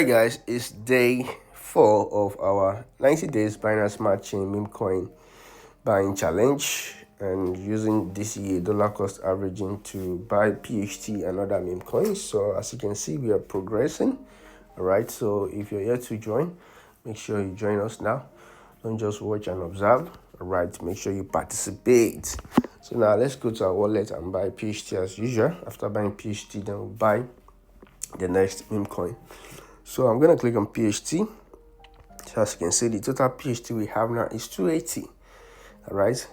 Alright guys, it's day 4 of our 90 days Binance Smart Chain meme coin buying challenge, and using DCA dollar cost averaging to buy PHT and other meme coins. So as you can see, we are progressing. Alright, so if you're here to join, make sure you join us now. Don't just watch and observe. Alright, make sure you participate. So now let's go to our wallet and buy PHT as usual. After buying PHT, then we'll buy the next meme coin. So I'm going to click on PHT. So as you can see, the total PHT we have now is 280. All right.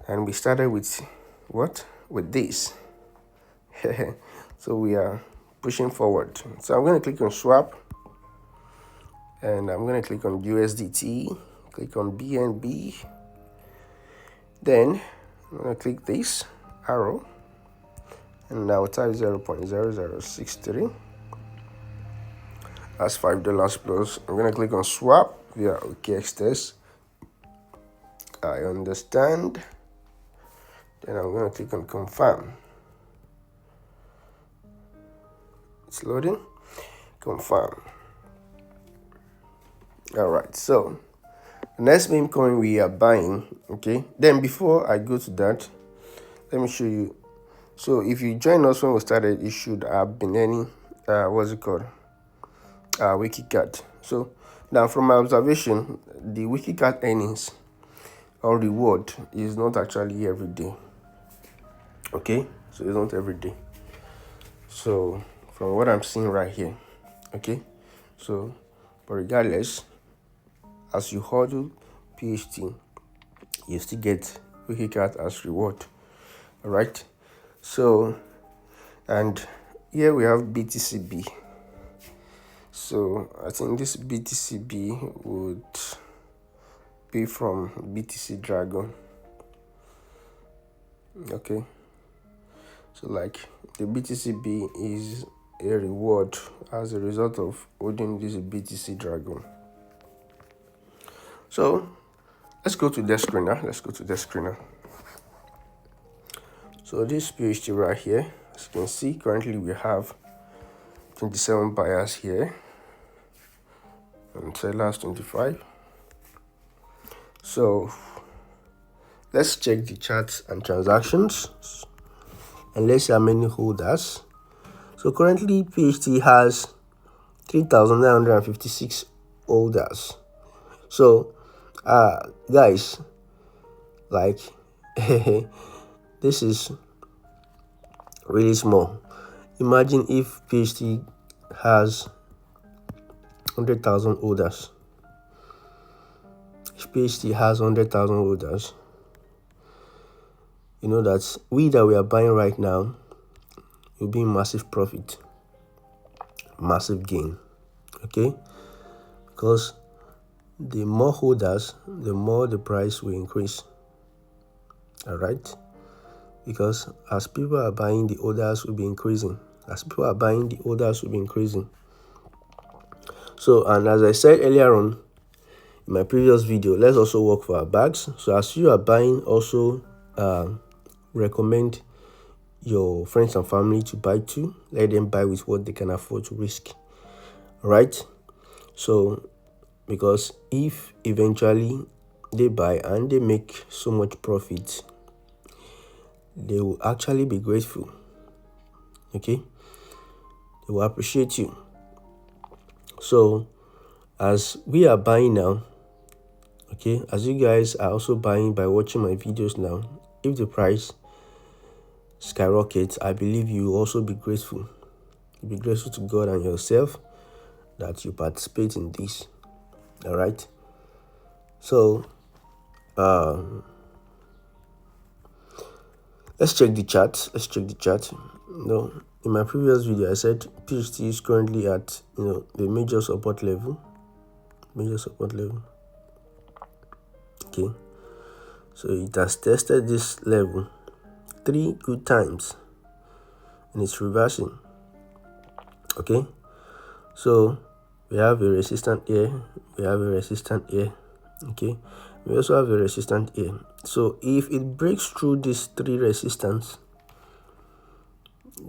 And we started with what? With this. So we are pushing forward. So I'm going to click on swap. And I'm going to click on USDT. Click on BNB. Then I'm going to click this arrow. And now type 0.0063. That's $5 plus. I'm gonna click on swap via OKX test. I understand. Then I'm gonna click on confirm. It's loading. Confirm. Alright, so the next meme coin we are buying. Okay. Then before I go to that, let me show you. So if you join us when we started, it should have been any what's it called? Wikicat. So now from my observation, the Wikicat earnings or reward is not actually every day. Okay, so it's not every day. So from what I'm seeing right here, okay, so but regardless, as you hodl PHT, you still get Wikicat as reward. All right. So and here we have BTCB. So I think this BTCB would be from BTC Dragon. Okay. So like the BTCB is a reward as a result of holding this BTC Dragon. So let's go to the screener. So this PHT right here, as you can see, currently we have 27 buyers here and sellers 25. So let's check the charts and transactions and let's see how many holders. So currently PHT has 3,956 holders. So guys, like this is really small. Imagine if PHT has 100,000 holders. If PHT has 100,000 holders, you know that we are buying right now will be massive profit, massive gain. Okay, because the more holders, the more the price will increase. All right, because as people are buying, the orders will be increasing. So, and as I said earlier on in my previous video, let's also work for our bags. So as you are buying, also recommend your friends and family to buy too. Let them buy with what they can afford to risk. All right. So because if eventually they buy and they make so much profit, they will actually be grateful. Okay, they will appreciate you. So as we are buying now, okay, as you guys are also buying by watching my videos now, if the price skyrockets, I believe you will also be grateful. You'll be grateful to God and yourself that you participate in this. All right. So let's check the chart. No, in my previous video, I said PHT is currently at the major support level. Okay, so it has tested this level 3 good times, and it's reversing. Okay, so we have a resistant here. Okay, we also have a resistant here. So if it breaks through these 3 resistance,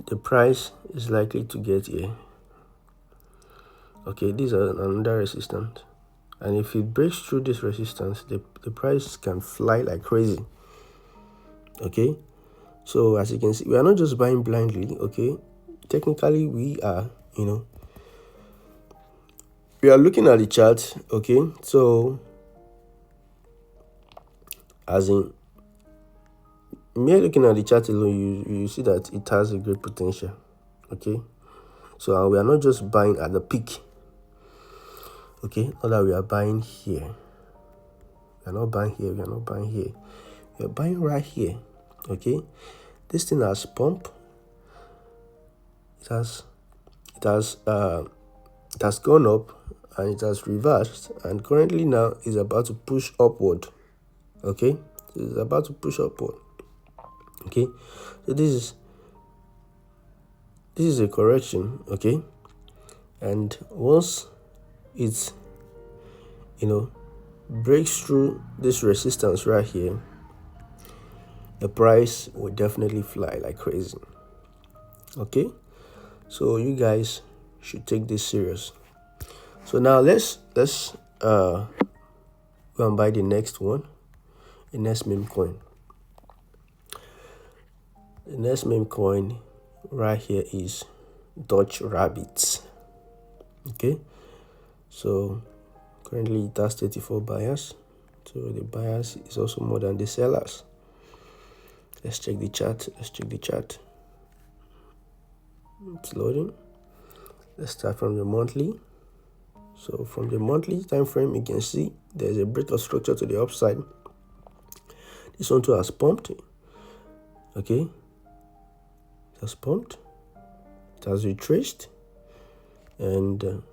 the price is likely to get here. Okay, these are another resistance, and if it breaks through this resistance, the price can fly like crazy. Okay, so as you can see, we are not just buying blindly. Okay, technically we are, we are looking at the chart. Okay, so as in mere looking at the chart alone, you see that it has a great potential. Okay, so we are not just buying at the peak. Okay, not that we are buying here. We are not buying here. We are not buying here. We are buying right here. Okay, this thing has pump. It has gone up and it has reversed, and currently now is about to push upward. Okay, it's about to push upward. Okay, so this is a correction. Okay, and once it's breaks through this resistance right here, the price will definitely fly like crazy. Okay, so you guys should take this serious. So now let's go and buy the next one, the next meme coin. The next meme coin right here is Dutch Rabbits. Okay, so currently it has 34 buyers, so the buyers is also more than the sellers. Let's check the chart. It's loading. Let's start from the monthly. So from the monthly time frame, you can see there's a break of structure to the upside. This one too has pumped. Okay, it has pumped. It has retraced, and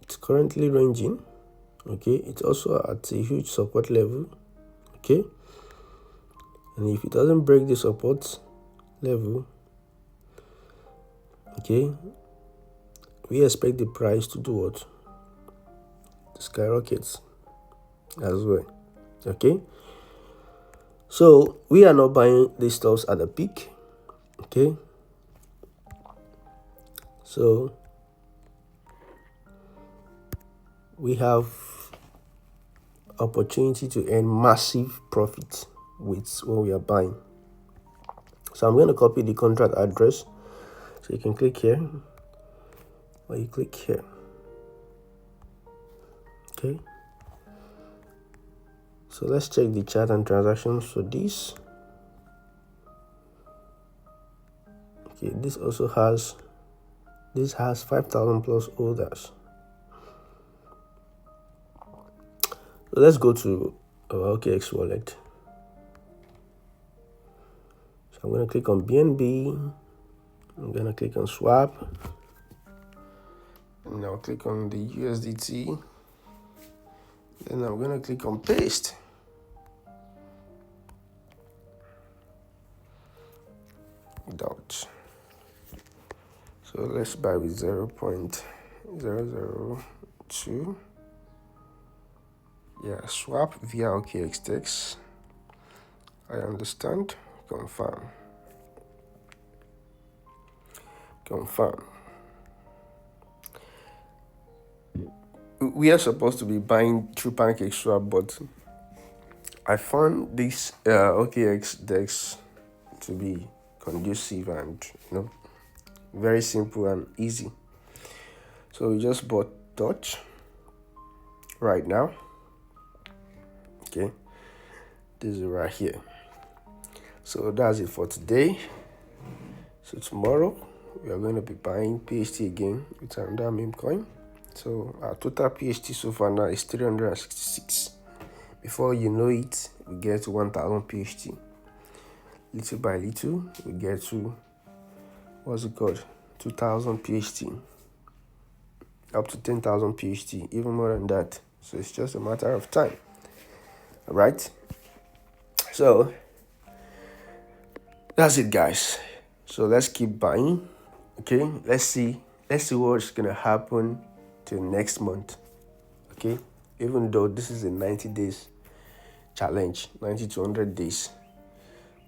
it's currently ranging. Okay, it's also at a huge support level. Okay, and if it doesn't break the support level, okay, we expect the price to do what? To skyrockets as well. Okay, so we are not buying these stocks at the peak. Okay, so we have opportunity to earn massive profit with what we are buying. So I'm going to copy the contract address, so you can click here or you click here. Okay, so let's check the chart and transactions for this. Okay, this has 5,000 plus orders. So let's go to our OKX wallet. So I'm going to click on BNB. I'm going to click on swap. And I'll click on the USDT. Then I'm going to click on paste. Dot. So let's buy with 0.002. Yeah, swap via OKX. I understand. Confirm. We are supposed to be buying through Pancake Swap, but I found this OKX DEX to be conducive and very simple and easy. So we just bought Dutch right now. Okay, this is right here. So that's it for today. So tomorrow we are going to be buying PHT again with another meme coin. So our total PHT so far now is 366. Before you know it, we get to 1,000 PHT. Little by little, we get to 2,000 PHT, up to 10,000 PHT, even more than that. So it's just a matter of time. All right. So that's it, guys. So let's keep buying. Okay. Let's see what's gonna happen till next month. Okay. Even though this is a 90 days challenge, 90 to 100 days,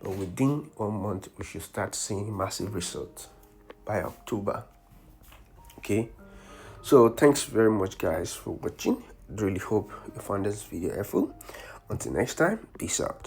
but within 1 month we should start seeing massive results by October. Okay, so thanks very much guys for watching. Really hope you found this video helpful. Until next time, peace out.